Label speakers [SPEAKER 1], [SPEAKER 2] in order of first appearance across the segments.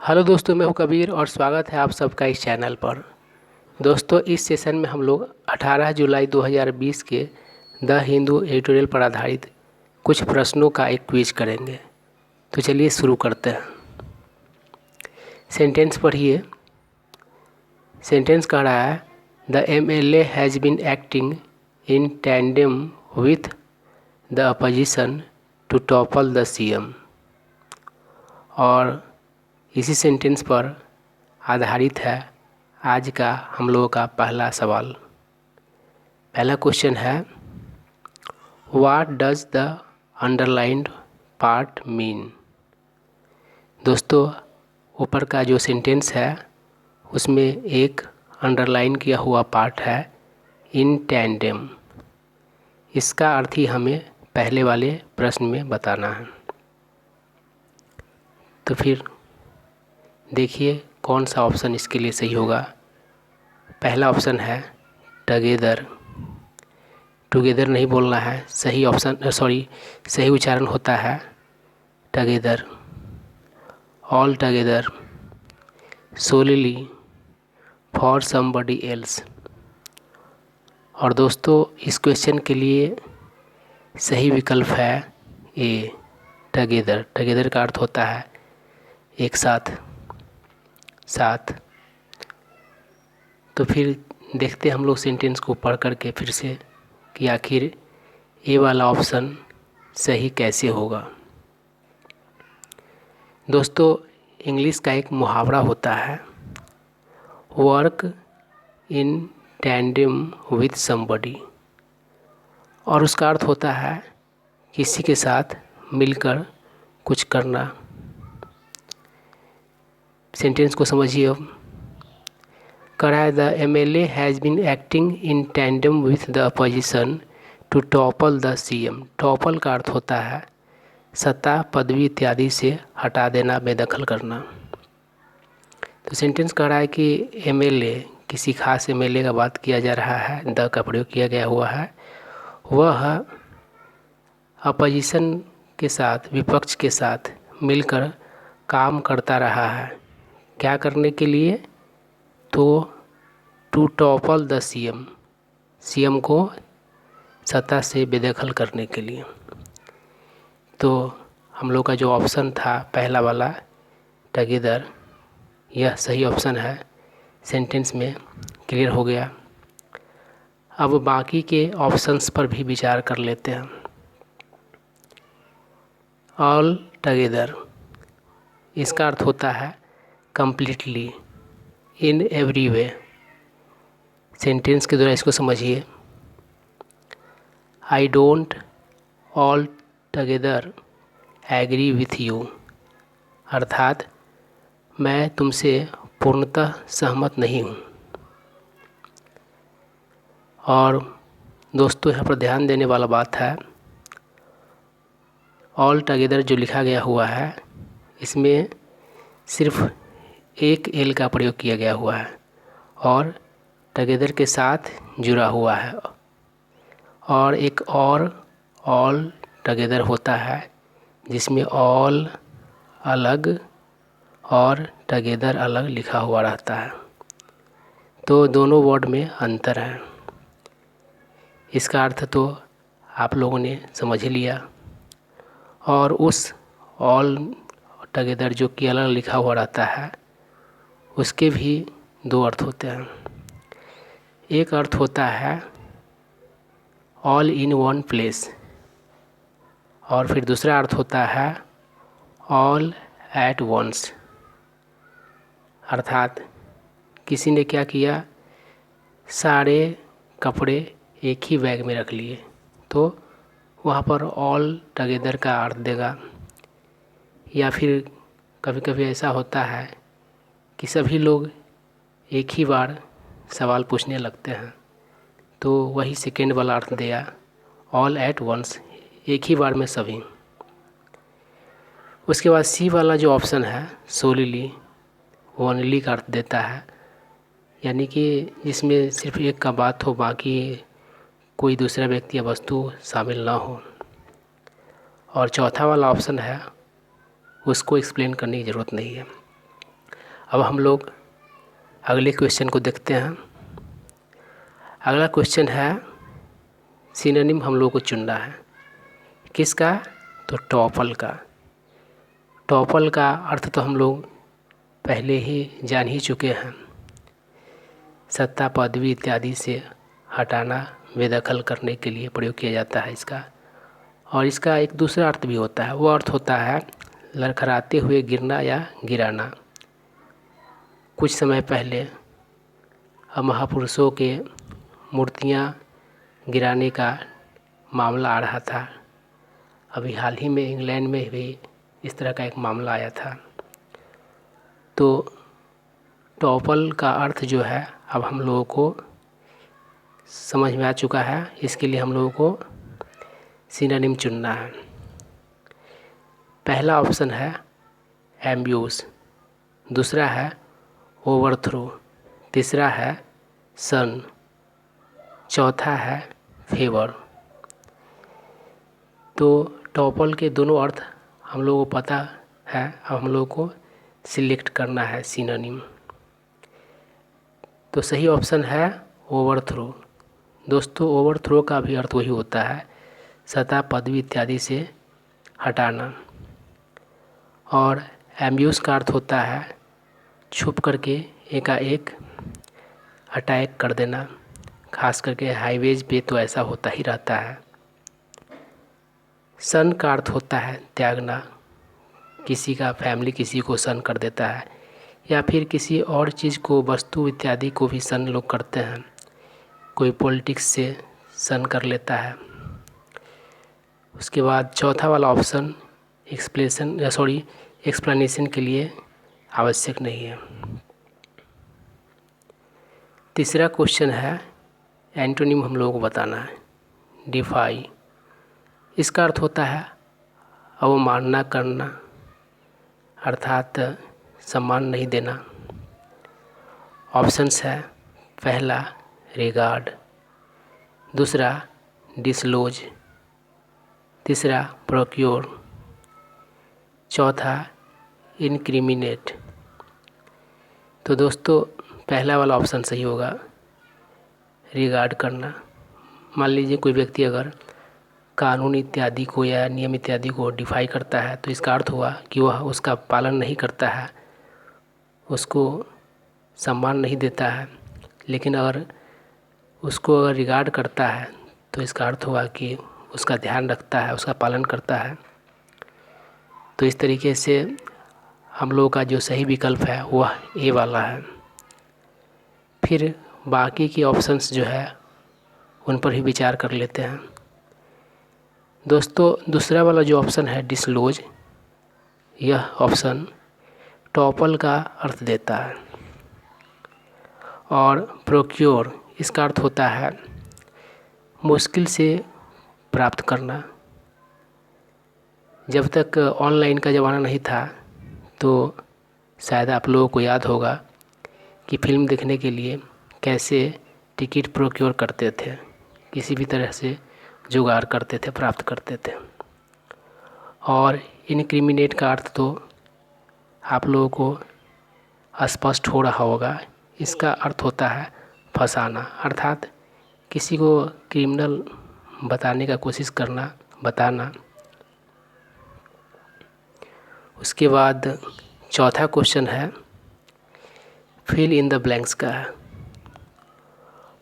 [SPEAKER 1] Hello दोस्तों, मैं हूं कबीर और स्वागत है आप सबका इस चैनल पर। दोस्तों, इस सेशन में हम लोग 18 जुलाई 2020 के द हिंदू एडिटोरियल पर आधारित कुछ प्रश्नों का एक क्विज करेंगे। तो चलिए शुरू करते हैं। सेंटेंस पढ़िए। सेंटेंस कह रहा है the MLA has been acting in tandem with the opposition to topple the CM। और इसी सेंटेंस पर आधारित है आज का हम लोगों का पहला सवाल। पहला क्वेश्चन है what does the underlined part mean. दोस्तों, ऊपर का जो सेंटेंस है उसमें एक अंडरलाइन किया हुआ पार्ट है इन टैंडेम। इसका अर्थ ही हमें पहले वाले प्रश्न में बताना है। तो फिर देखिए कौन सा ऑप्शन इसके लिए सही होगा। पहला ऑप्शन है टगेदर। टुगेदर नहीं बोलना है, सही उच्चारण होता है together. All together, solely, for somebody else. और दोस्तों, इस क्वेश्चन के लिए सही विकल्प है ए, टगेदर। टगेदर का अर्थ होता है एक साथ, साथ। तो फिर देखते हम लोग सेंटेंस को पढ़ करके फिर से कि आखिर ये वाला ऑप्शन सही कैसे होगा। दोस्तों, इंग्लिश का एक मुहावरा होता है work in tandem with somebody, और उसका अर्थ होता है किसी के साथ मिलकर कुछ करना। सेंटेंस को समझिए अब। करा है the MLA has been acting in tandem with the opposition to topple the CM। Topple का अर्थ होता है सत्ता, पदवी इत्यादि से हटा देना, बेदखल करना। तो सेंटेंस कह रहा है कि MLA, किसी खास MLA का बात किया जा रहा है, द का प्रयोग किया गया हुआ है। वह अपोजिशन के साथ, विपक्ष के साथ मिलकर काम करता रहा है। क्या करने के लिए? तो टू टॉपल द CM को सत्ता से बेदखल करने के लिए। तो हम लोग का जो ऑप्शन था पहला वाला टगेदर, यह सही ऑप्शन है। सेंटेंस में क्लियर हो गया। अब बाकी के ऑप्शंस पर भी विचार कर लेते हैं। ऑल टगेदर, इसका अर्थ होता है completely, in every way. Sentence के द्वारा इसको समझिए। I don't all together agree with you, अर्थात मैं तुमसे पूर्णतः सहमत नहीं हूँ। और दोस्तों, यहाँ पर ध्यान देने वाला बात है, ऑल टगेदर जो लिखा गया हुआ है इसमें सिर्फ एक एल का प्रयोग किया गया हुआ है और टगेदर के साथ जुड़ा हुआ है। और एक और ऑल टगेदर होता है जिसमें ऑल अलग और टगेदर अलग लिखा हुआ रहता है। तो दोनों वर्ड में अंतर है। इसका अर्थ तो आप लोगों ने समझ ही लिया। और उस ऑल टगेदर जो कि अलग लिखा हुआ रहता है उसके भी दो अर्थ होते हैं। एक अर्थ होता है ऑल इन वन प्लेस, और फिर दूसरा अर्थ होता है ऑल एट वंस, अर्थात किसी ने क्या किया, सारे कपड़े एक ही बैग में रख लिए, तो वहाँ पर ऑल टगेदर का अर्थ देगा। या फिर कभी कभी ऐसा होता है कि सभी लोग एक ही बार सवाल पूछने लगते हैं, तो वही सेकेंड वाला अर्थ दिया ऑल एट वंस, एक ही बार में सभी। उसके बाद सी वाला जो ऑप्शन है सोलिली, ओनली का अर्थ देता है, यानी कि जिसमें सिर्फ एक का बात हो, बाकी कोई दूसरा व्यक्ति या वस्तु शामिल ना हो। और चौथा वाला ऑप्शन है उसको एक्सप्लेन करने की ज़रूरत नहीं है। अब हम लोग अगले क्वेश्चन को देखते हैं। अगला क्वेश्चन है, सिनोनिम हम लोग को चुनना है। किसका? तो टॉपल का। टॉपल का अर्थ तो हम लोग पहले ही जान ही चुके हैं। सत्ता, पदवी इत्यादि से हटाना, बेदखल करने के लिए प्रयोग किया जाता है इसका। और इसका एक दूसरा अर्थ भी होता है, वो अर्थ होता है लड़खड़ाते हुए गिरना या गिराना। कुछ समय पहले महापुरुषों के मूर्तियाँ गिराने का मामला आ रहा था। अभी हाल ही में इंग्लैंड में भी इस तरह का एक मामला आया था। तो टॉपल का अर्थ जो है अब हम लोगों को समझ में आ चुका है। इसके लिए हम लोगों को सिनोनिम चुनना है। पहला ऑप्शन है एम्ब्यूज, दूसरा है ओवरथ्रो, तीसरा है सन, चौथा है फेवर। तो टॉपल के दोनों अर्थ हम लोगों को पता है, अब हम लोगों को सिलेक्ट करना है सिनोनिम। तो सही ऑप्शन है ओवरथ्रो। दोस्तों, ओवरथ्रो का भी अर्थ वही होता है, सत्ता, पदवी इत्यादि से हटाना। और एम्ब्यूज का अर्थ होता है छुप करके एकाएक अटैक कर देना। खास करके हाईवेज पे तो ऐसा होता ही रहता है। सन का अर्थ होता है त्यागना। किसी का फैमिली किसी को सन कर देता है, या फिर किसी और चीज़ को, वस्तु इत्यादि को भी सन लोग करते हैं। कोई पॉलिटिक्स से सन कर लेता है। उसके बाद चौथा वाला ऑप्शन एक्सप्लेनेशन के लिए आवश्यक नहीं है। तीसरा क्वेश्चन है, एंटोनिम हम लोगों को बताना है। डिफाई, इसका अर्थ होता है अवमानना करना, अर्थात सम्मान नहीं देना। ऑप्शंस है, पहला रिगार्ड, दूसरा डिसलोज, तीसरा प्रोक्योर, चौथा इनक्रिमिनेट। तो दोस्तों, पहला वाला ऑप्शन सही होगा, रिगार्ड करना। मान लीजिए कोई व्यक्ति अगर कानून इत्यादि को या नियम इत्यादि को डिफाई करता है, तो इसका अर्थ हुआ कि वह उसका पालन नहीं करता है, उसको सम्मान नहीं देता है। लेकिन अगर उसको रिगार्ड करता है तो इसका अर्थ हुआ कि उसका ध्यान रखता है, उसका पालन करता है। तो इस तरीके से हम लोगों का जो सही विकल्प है वह ए वाला है। फिर बाकी के ऑप्शंस जो है उन पर ही विचार कर लेते हैं। दोस्तों, दूसरा वाला जो ऑप्शन है डिसलोज, यह ऑप्शन टॉपल का अर्थ देता है। और प्रोक्योर, इसका अर्थ होता है मुश्किल से प्राप्त करना। जब तक ऑनलाइन का ज़माना नहीं था तो शायद आप लोगों को याद होगा कि फिल्म देखने के लिए कैसे टिकट प्रोक्योर करते थे, किसी भी तरह से जुगाड़ करते थे, प्राप्त करते थे। और इनक्रिमिनेट का अर्थ तो आप लोगों को स्पष्ट हो रहा होगा। इसका अर्थ होता है फंसाना, अर्थात किसी को क्रिमिनल बताने का कोशिश करना, बताना। उसके बाद चौथा क्वेश्चन है फिल इन द ब्लैंक्स का है,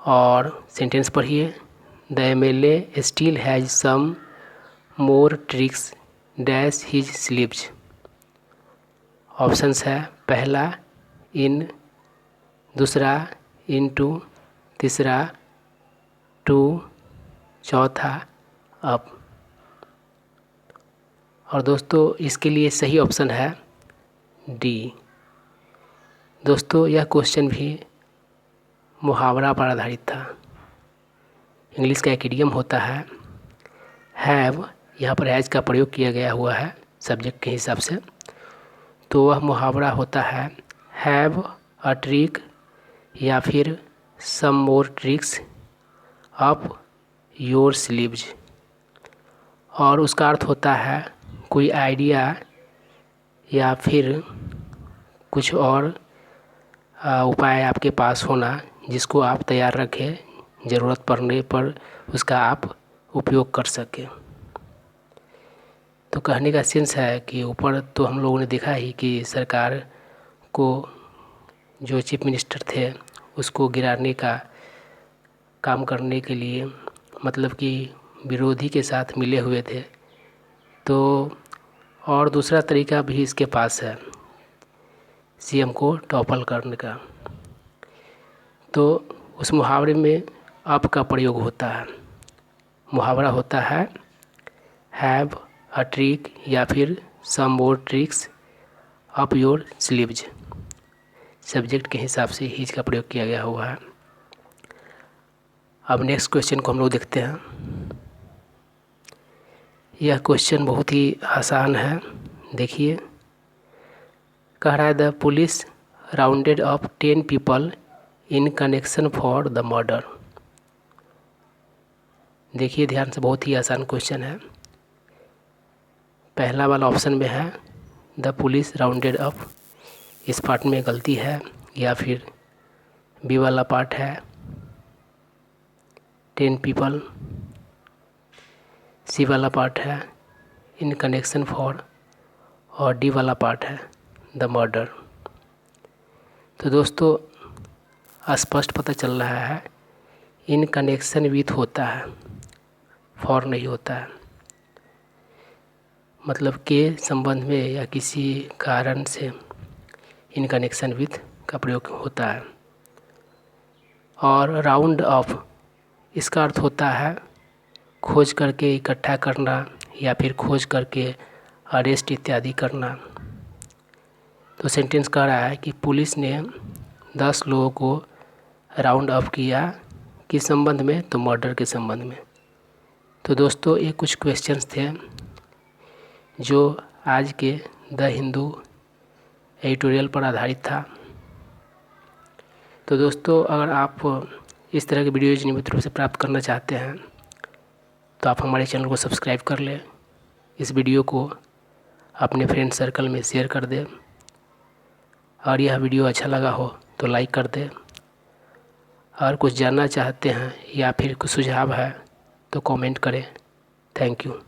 [SPEAKER 1] और सेंटेंस पढ़िए। The MLA still has some more tricks dash his sleeves. Options है, पहला इन, दूसरा इनटू, तीसरा टू, चौथा अप। और दोस्तों, इसके लिए सही ऑप्शन है डी। दोस्तों, यह क्वेश्चन भी मुहावरा पर आधारित था। इंग्लिश का एक इडियम होता है हैव, यहाँ पर हैज का प्रयोग किया गया हुआ है सब्जेक्ट के हिसाब से। तो वह मुहावरा होता है हैव अ ट्रिक, या फिर some more tricks up your sleeves. और उसका अर्थ होता है कोई आइडिया या फिर कुछ और उपाय आपके पास होना जिसको आप तैयार रखें, ज़रूरत पड़ने पर उसका आप उपयोग कर सकें। तो कहने का सेंस है कि ऊपर तो हम लोगों ने देखा ही कि सरकार को जो चीफ मिनिस्टर थे उसको गिराने का काम करने के लिए मतलब कि विरोधी के साथ मिले हुए थे। तो और दूसरा तरीका भी इसके पास है सीएम को टॉपल करने का। तो उस मुहावरे में अप का प्रयोग होता है। मुहावरा होता है हैव अ ट्रिक या फिर some more tricks up your sleeves. Subject के हिसाब से ही इसका प्रयोग किया गया हुआ है। अब नेक्स्ट क्वेश्चन को हम लोग देखते हैं। यह क्वेश्चन बहुत ही आसान है। देखिए, कह रहा है the police rounded up 10 people in connection for the murder. देखिए ध्यान से, बहुत ही आसान क्वेश्चन है। पहला वाला ऑप्शन में है द पुलिस राउंडेड अप, इस पार्ट में गलती है, या फिर बी वाला पार्ट है 10 पीपल, सी वाला पार्ट है इन कनेक्शन फॉर, और डी वाला पार्ट है द मर्डर। तो दोस्तों स्पष्ट पता चल रहा है इन कनेक्शन विथ होता है, फॉर नहीं होता है। मतलब के संबंध में या किसी कारण से इन कनेक्शन विथ का प्रयोग होता है। और राउंड ऑफ, इसका अर्थ होता है खोज करके इकट्ठा करना या फिर खोज करके अरेस्ट इत्यादि करना। तो सेंटेंस कह रहा है कि पुलिस ने 10 लोगों को राउंड अप किया, किस संबंध में, तो मर्डर के संबंध में। तो दोस्तों ये कुछ क्वेश्चंस थे जो आज के द हिंदू एडिटोरियल पर आधारित था। तो दोस्तों अगर आप इस तरह के वीडियोज नियमित रूप से प्राप्त करना चाहते हैं तो आप हमारे चैनल को सब्सक्राइब कर लें, इस वीडियो को अपने फ्रेंड सर्कल में शेयर कर दें, और यह वीडियो अच्छा लगा हो तो लाइक कर दें। और कुछ जानना चाहते हैं या फिर कुछ सुझाव है तो कमेंट करें। Thank you.